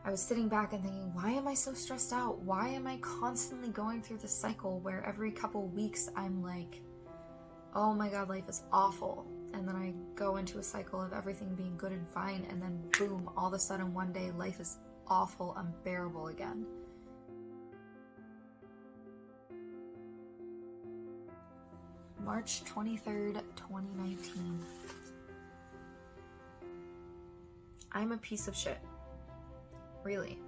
I was sitting back and thinking, why am I so stressed out? Why am I constantly going through this cycle where every couple weeks I'm like, oh my god, life is awful. And then I go into a cycle of everything being good and fine, and then boom, all of a sudden one day life is awful, unbearable again. March 23rd, 2019. I'm a piece of shit. Really.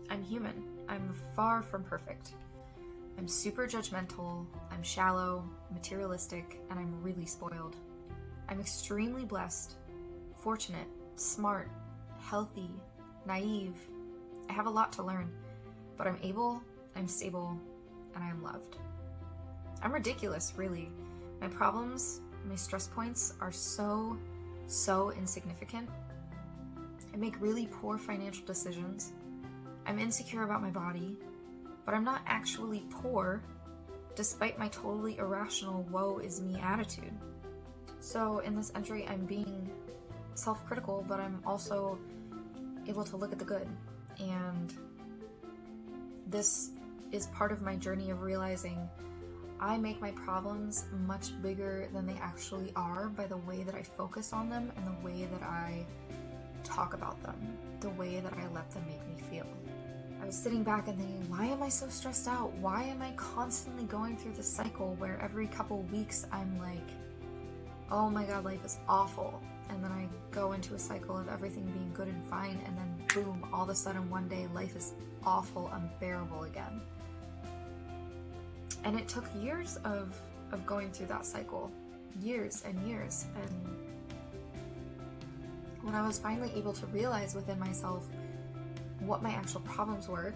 I'm human. I'm far from perfect. I'm super judgmental, I'm shallow, materialistic, and I'm really spoiled. I'm extremely blessed, fortunate, smart, healthy, naive. I have a lot to learn, but I'm able, I'm stable, and I am loved. I'm ridiculous, really. My problems, my stress points are so insignificant. I make really poor financial decisions. I'm insecure about my body, but I'm not actually poor, despite my totally irrational woe is me attitude. So in this entry, I'm being self-critical, but I'm also able to look at the good. And this is part of my journey of realizing I make my problems much bigger than they actually are by the way that I focus on them and the way that I talk about them, the way that I let them make me feel. I was sitting back and thinking, why am I so stressed out? Why am I constantly going through this cycle where every couple weeks I'm like, oh my god, life is awful. And then I go into a cycle of everything being good and fine, and then boom, all of a sudden one day life is awful, unbearable again. And it took years of going through that cycle, years and years. And when I was finally able to realize within myself what my actual problems were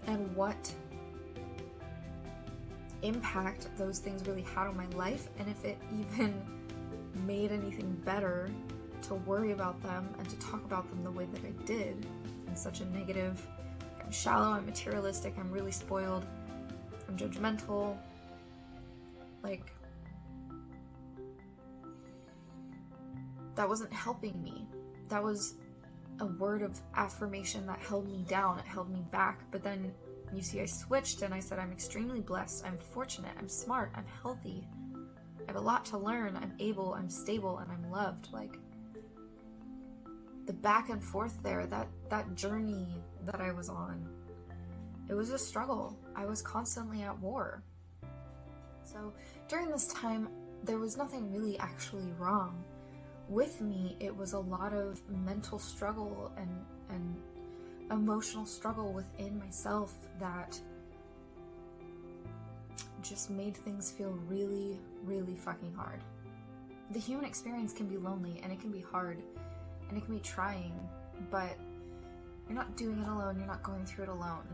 and what impact those things really had on my life, and if it even made anything better to worry about them and to talk about them the way that I did, in such a negative, I'm shallow, I'm materialistic, I'm really spoiled, I'm judgmental, like, that wasn't helping me. That was a word of affirmation that held me down, it held me back. But then, you see, I switched and I said, I'm extremely blessed, I'm fortunate, I'm smart, I'm healthy, I have a lot to learn, I'm able, I'm stable, and I'm loved. Like, the back and forth there, that journey that I was on, it was a struggle. I was constantly at war. So during this time, there was nothing really actually wrong with me. It was a lot of mental struggle and emotional struggle within myself that just made things feel really, really fucking hard. The human experience can be lonely, and it can be hard, and it can be trying, but you're not doing it alone, you're not going through it alone.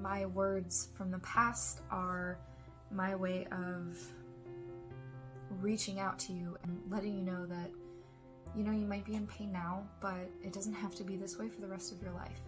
My words from the past are my way of reaching out to you and letting you know that, you know, you might be in pain now, but it doesn't have to be this way for the rest of your life.